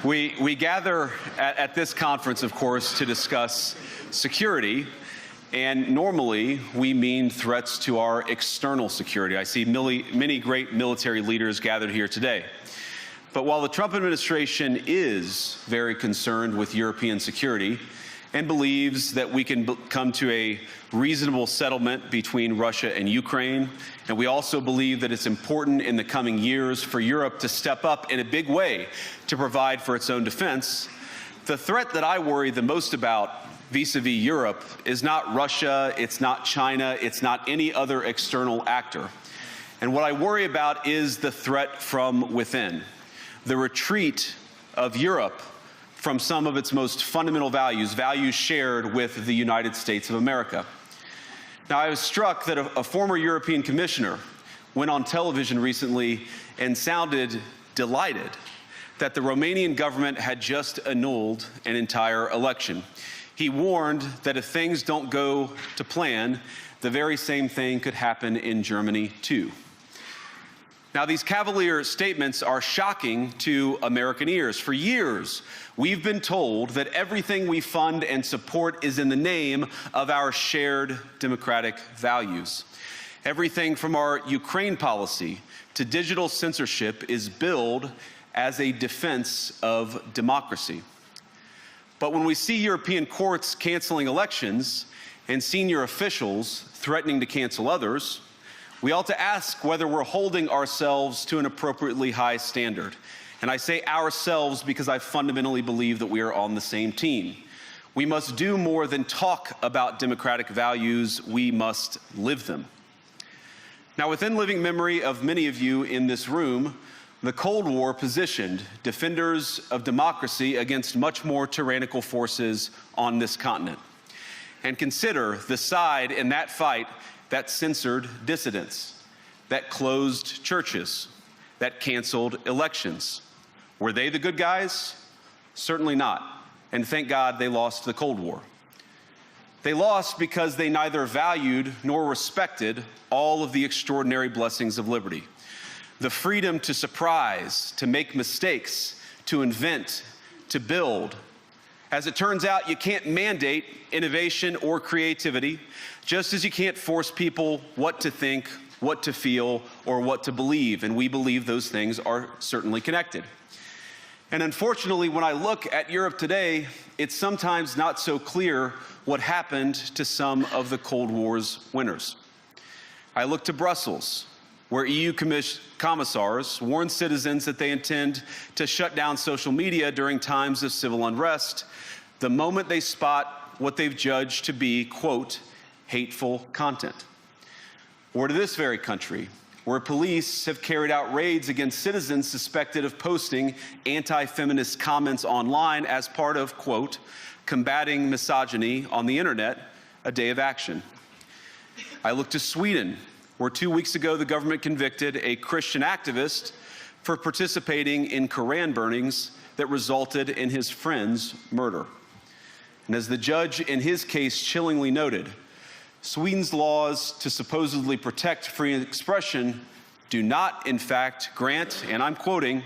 We gather at this conference, of course, to discuss security, and normally we mean threats to our external security. I see many great military leaders gathered here today. But while the Trump administration is very concerned with European security and believes that we can come to a reasonable settlement between Russia and Ukraine, and we also believe that it's important in the coming years for Europe to step up in a big way to provide for its own defense, the threat that I worry the most about vis-a-vis Europe is not Russia, it's not China, it's not any other external actor. And what I worry about is the threat from within, the retreat of Europe from some of its most fundamental values, values shared with the United States of America. Now, I was struck that a former European commissioner went on television recently and sounded delighted that the Romanian government had just annulled an entire election. He warned that if things don't go to plan, the very same thing could happen in Germany too. Now, these cavalier statements are shocking to American ears. For years, we've been told that everything we fund and support is in the name of our shared democratic values. Everything from our Ukraine policy to digital censorship is billed as a defense of democracy. But when we see European courts canceling elections and senior officials threatening to cancel others, we ought to ask whether we're holding ourselves to an appropriately high standard. And I say ourselves because I fundamentally believe that we are on the same team. We must do more than talk about democratic values, we must live them. Now, within living memory of many of you in this room, the Cold War positioned defenders of democracy against much more tyrannical forces on this continent. And consider the side in that fight that censored dissidents, that closed churches, that canceled elections. Were they the good guys? Certainly not. And thank God they lost the Cold War. They lost because they neither valued nor respected all of the extraordinary blessings of liberty. The freedom to surprise, to make mistakes, to invent, to build. As it turns out, you can't mandate innovation or creativity, just as you can't force people what to think, what to feel, or what to believe. And we believe those things are certainly connected. And unfortunately, when I look at Europe today, it's sometimes not so clear what happened to some of the Cold War's winners. I look to Brussels, where EU commissars warn citizens that they intend to shut down social media during times of civil unrest the moment they spot what they've judged to be, quote, hateful content. Or to this very country, where police have carried out raids against citizens suspected of posting anti-feminist comments online as part of, quote, combating misogyny on the internet, a day of action. I look to Sweden, where 2 weeks ago the government convicted a Christian activist for participating in Koran burnings that resulted in his friend's murder. And as the judge in his case chillingly noted, Sweden's laws to supposedly protect free expression do not, in fact, grant, and I'm quoting,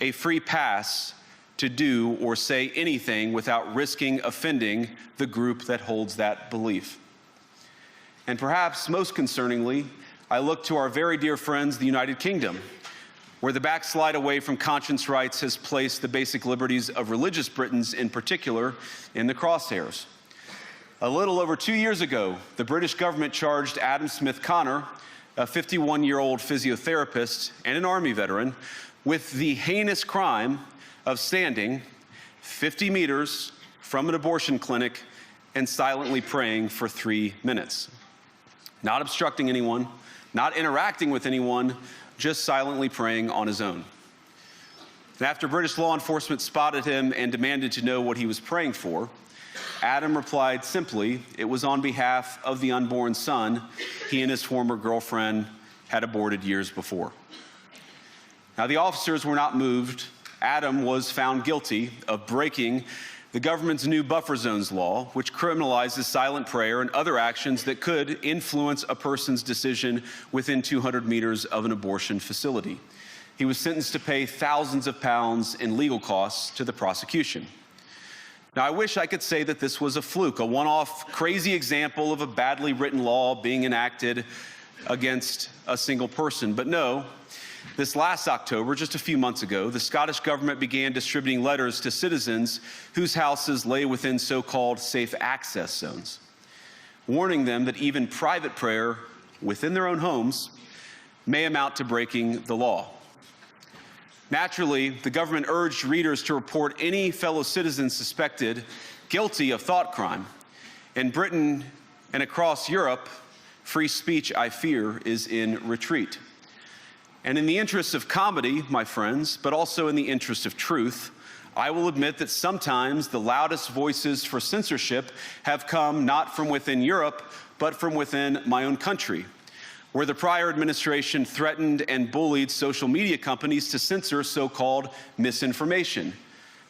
a free pass to do or say anything without risking offending the group that holds that belief. And perhaps most concerningly, I look to our very dear friends, the United Kingdom, where the backslide away from conscience rights has placed the basic liberties of religious Britons in particular in the crosshairs. A little over 2 years ago, the British government charged Adam Smith Connor, a 51-year-old physiotherapist and an Army veteran, with the heinous crime of standing 50 meters from an abortion clinic and silently praying for 3 minutes. Not obstructing anyone, not interacting with anyone, just silently praying on his own. And after British law enforcement spotted him and demanded to know what he was praying for, Adam replied simply, it was on behalf of the unborn son he and his former girlfriend had aborted years before. Now, the officers were not moved. Adam was found guilty of breaking the government's new buffer zones law, which criminalizes silent prayer and other actions that could influence a person's decision within 200 meters of an abortion facility. He was sentenced to pay thousands of pounds in legal costs to the prosecution. Now, I wish I could say that this was a fluke, a one-off crazy example of a badly written law being enacted against a single person. But no, this last October, just a few months ago, the Scottish government began distributing letters to citizens whose houses lay within so-called safe access zones, warning them that even private prayer within their own homes may amount to breaking the law. Naturally, the government urged readers to report any fellow citizens suspected guilty of thought crime. In Britain and across Europe, free speech, I fear, is in retreat. And in the interest of comedy, my friends, but also in the interest of truth, I will admit that sometimes the loudest voices for censorship have come not from within Europe, but from within my own country, where the prior administration threatened and bullied social media companies to censor so-called misinformation.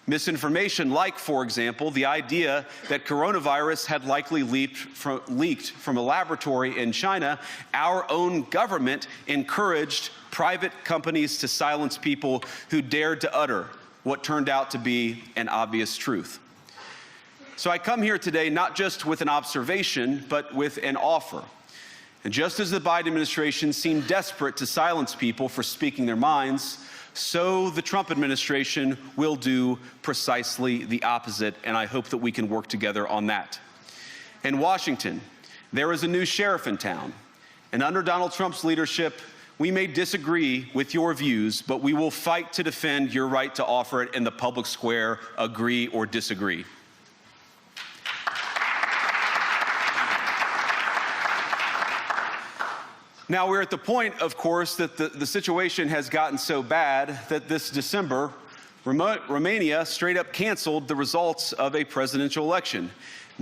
Misinformation like, for example, the idea that coronavirus had likely leaked from a laboratory in China. Our own government encouraged private companies to silence people who dared to utter what turned out to be an obvious truth. So I come here today not just with an observation, but with an offer. And just as the Biden administration seemed desperate to silence people for speaking their minds, so the Trump administration will do precisely the opposite, and I hope that we can work together on that. In Washington, there is a new sheriff in town, and under Donald Trump's leadership, we may disagree with your views, but we will fight to defend your right to offer it in the public square, agree or disagree. Now, we're at the point, of course, that the situation has gotten so bad that this December, Romania straight up canceled the results of a presidential election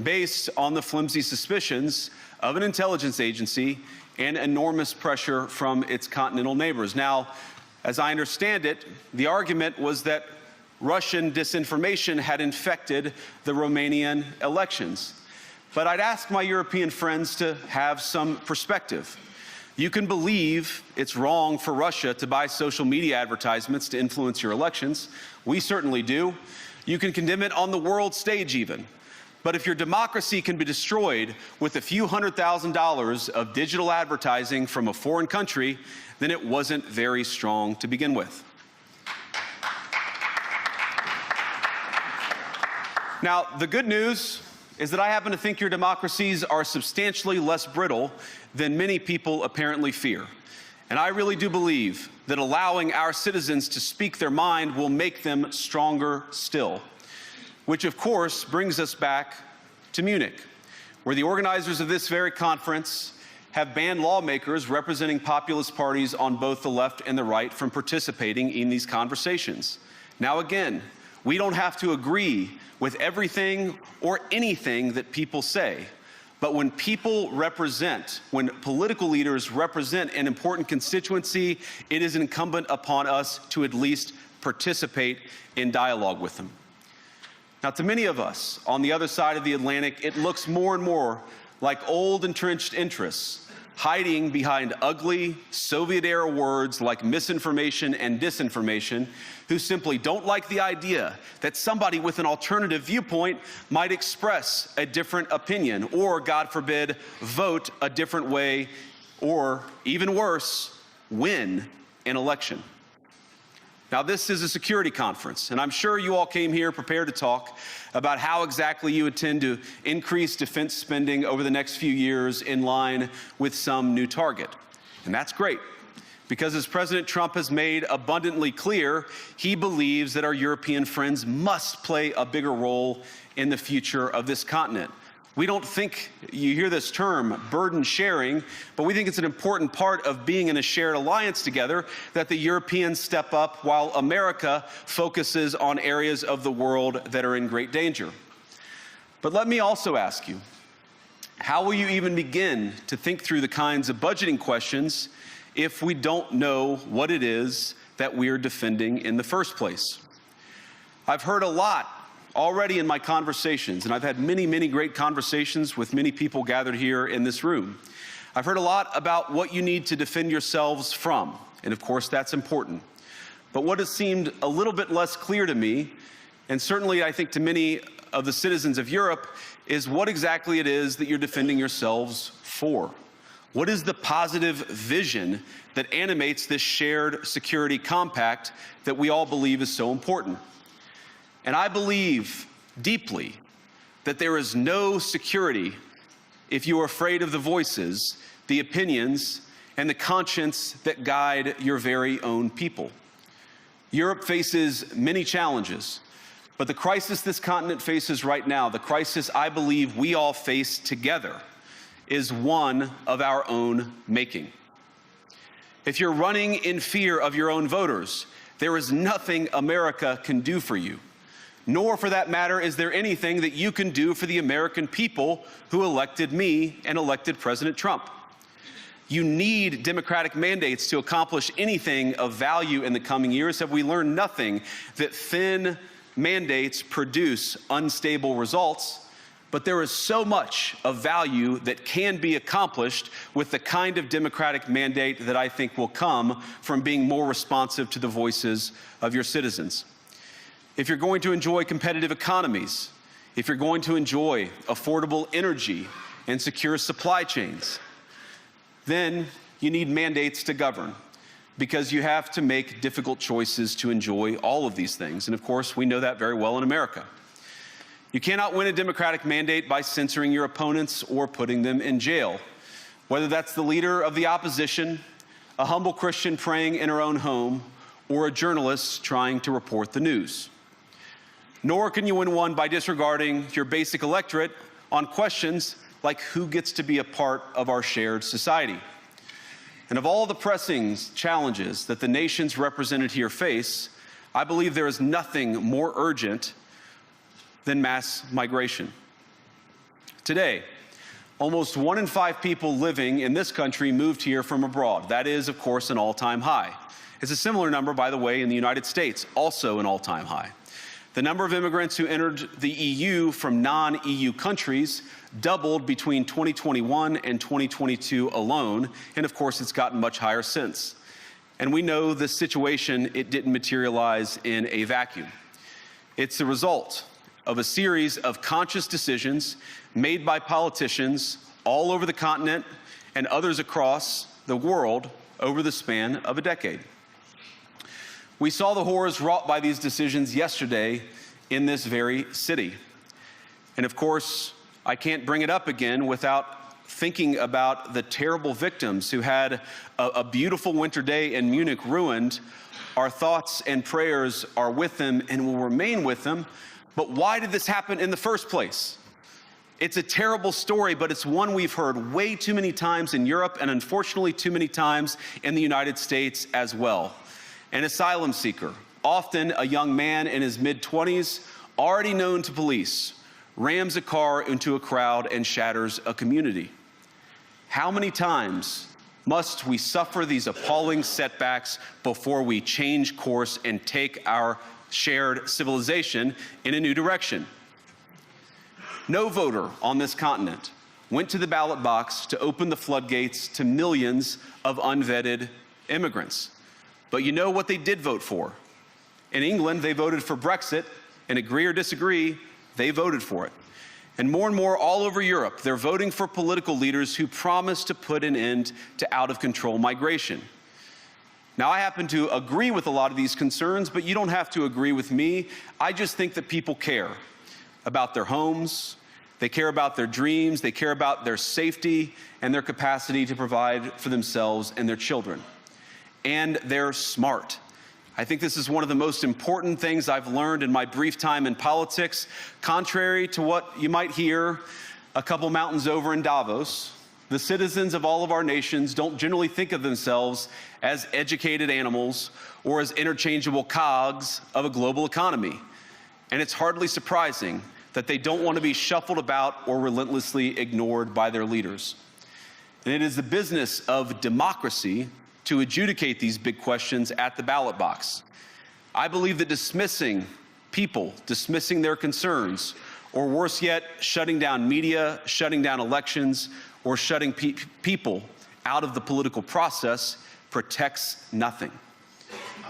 based on the flimsy suspicions of an intelligence agency and enormous pressure from its continental neighbors. Now, as I understand it, the argument was that Russian disinformation had infected the Romanian elections. But I'd ask my European friends to have some perspective. You can believe it's wrong for Russia to buy social media advertisements to influence your elections. We certainly do. You can condemn it on the world stage even. But if your democracy can be destroyed with a few $100,000 of digital advertising from a foreign country, then it wasn't very strong to begin with. Now, the good news is that I happen to think your democracies are substantially less brittle than many people apparently fear. And I really do believe that allowing our citizens to speak their mind will make them stronger still. Which, of course, brings us back to Munich, where the organizers of this very conference have banned lawmakers representing populist parties on both the left and the right from participating in these conversations. Now, again, we don't have to agree with everything or anything that people say. But when people represent, when political leaders represent an important constituency, it is incumbent upon us to at least participate in dialogue with them. Now, to many of us on the other side of the Atlantic, it looks more and more like old entrenched interests hiding behind ugly Soviet-era words like misinformation and disinformation, who simply don't like the idea that somebody with an alternative viewpoint might express a different opinion or, God forbid, vote a different way or, even worse, win an election. Now, this is a security conference, and I'm sure you all came here prepared to talk about how exactly you intend to increase defense spending over the next few years in line with some new target. And that's great, because as President Trump has made abundantly clear, he believes that our European friends must play a bigger role in the future of this continent. We don't think, you hear this term, burden sharing, but we think it's an important part of being in a shared alliance together that the Europeans step up while America focuses on areas of the world that are in great danger. But let me also ask you, how will you even begin to think through the kinds of budgeting questions if we don't know what it is that we're defending in the first place? I've heard a lot already in my conversations, and I've had many, many great conversations with many people gathered here in this room. I've heard a lot about what you need to defend yourselves from, and of course that's important. But what has seemed a little bit less clear to me, and certainly I think to many of the citizens of Europe, is what exactly it is that you're defending yourselves for. What is the positive vision that animates this shared security compact that we all believe is so important? And I believe deeply that there is no security if you are afraid of the voices, the opinions, and the conscience that guide your very own people. Europe faces many challenges, but the crisis this continent faces right now, the crisis I believe we all face together, is one of our own making. If you're running in fear of your own voters, there is nothing America can do for you. Nor, for that matter, is there anything that you can do for the American people who elected me and elected President Trump. You need democratic mandates to accomplish anything of value in the coming years. Have we learned nothing that thin mandates produce unstable results? But there is so much of value that can be accomplished with the kind of democratic mandate that I think will come from being more responsive to the voices of your citizens. If you're going to enjoy competitive economies, if you're going to enjoy affordable energy and secure supply chains, then you need mandates to govern, because you have to make difficult choices to enjoy all of these things. And of course, we know that very well in America. You cannot win a democratic mandate by censoring your opponents or putting them in jail, whether that's the leader of the opposition, a humble Christian praying in her own home, or a journalist trying to report the news. Nor can you win one by disregarding your basic electorate on questions like who gets to be a part of our shared society. And of all the pressing challenges that the nations represented here face, I believe there is nothing more urgent than mass migration. Today, almost 1 in 5 people living in this country moved here from abroad. That is, of course, an all-time high. It's a similar number, by the way, in the United States, also an all-time high. The number of immigrants who entered the EU from non-EU countries doubled between 2021 and 2022 alone, and of course it's gotten much higher since. And we know this situation, it didn't materialize in a vacuum. It's the result of a series of conscious decisions made by politicians all over the continent and others across the world over the span of a decade. We saw the horrors wrought by these decisions yesterday in this very city. And of course, I can't bring it up again without thinking about the terrible victims who had a beautiful winter day in Munich ruined. Our thoughts and prayers are with them and will remain with them. But why did this happen in the first place? It's a terrible story, but it's one we've heard way too many times in Europe and unfortunately too many times in the United States as well. An asylum seeker, often a young man in his mid-20s, already known to police, rams a car into a crowd and shatters a community. How many times must we suffer these appalling setbacks before we change course and take our shared civilization in a new direction? No voter on this continent went to the ballot box to open the floodgates to millions of unvetted immigrants. But you know what they did vote for? In England, they voted for Brexit, and agree or disagree, they voted for it. And more all over Europe, they're voting for political leaders who promise to put an end to out-of-control migration. Now, I happen to agree with a lot of these concerns, but you don't have to agree with me. I just think that people care about their homes, they care about their dreams, they care about their safety and their capacity to provide for themselves and their children. And they're smart. I think this is one of the most important things I've learned in my brief time in politics. Contrary to what you might hear a couple mountains over in Davos, the citizens of all of our nations don't generally think of themselves as educated animals or as interchangeable cogs of a global economy. And it's hardly surprising that they don't want to be shuffled about or relentlessly ignored by their leaders. And it is the business of democracy to adjudicate these big questions at the ballot box. I believe that dismissing people, dismissing their concerns, or worse yet, shutting down media, shutting down elections, or shutting people out of the political process protects nothing.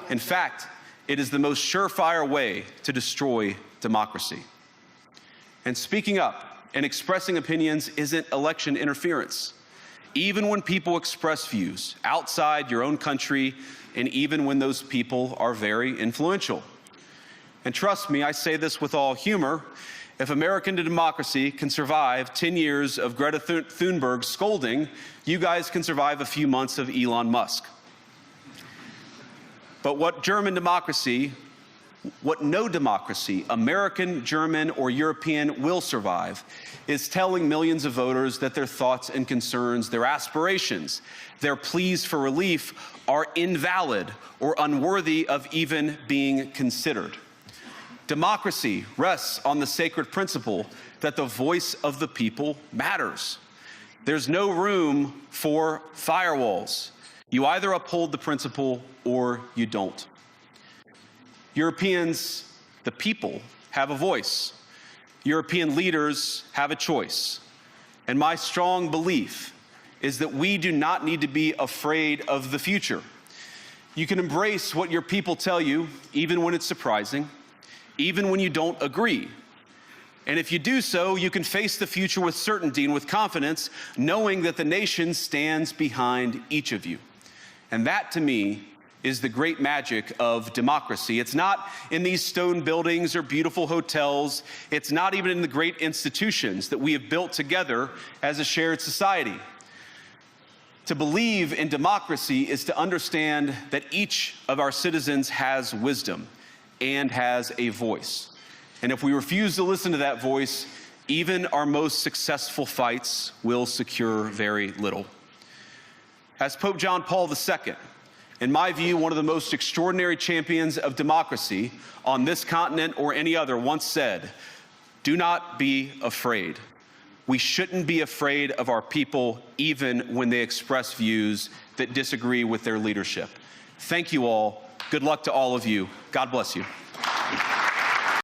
In fact, it is the most surefire way to destroy democracy. And speaking up and expressing opinions isn't election interference. Even when people express views outside your own country, and even when those people are very influential. And trust me, I say this with all humor, if American democracy can survive 10 years of Greta Thunberg scolding, you guys can survive a few months of Elon Musk. But what no democracy, American, German, or European, will survive is telling millions of voters that their thoughts and concerns, their aspirations, their pleas for relief are invalid or unworthy of even being considered. Democracy rests on the sacred principle that the voice of the people matters. There's no room for firewalls. You either uphold the principle or you don't. Europeans, the people, have a voice. European leaders have a choice. And my strong belief is that we do not need to be afraid of the future. You can embrace what your people tell you, even when it's surprising, even when you don't agree. And if you do so, you can face the future with certainty and with confidence, knowing that the nation stands behind each of you. And that, to me, is the great magic of democracy. It's not in these stone buildings or beautiful hotels. It's not even in the great institutions that we have built together as a shared society. To believe in democracy is to understand that each of our citizens has wisdom and has a voice. And if we refuse to listen to that voice, even our most successful fights will secure very little. As Pope John Paul II, in my view, one of the most extraordinary champions of democracy on this continent or any other, once said, "Do not be afraid." We shouldn't be afraid of our people, even when they express views that disagree with their leadership. Thank you all. Good luck to all of you. God bless you.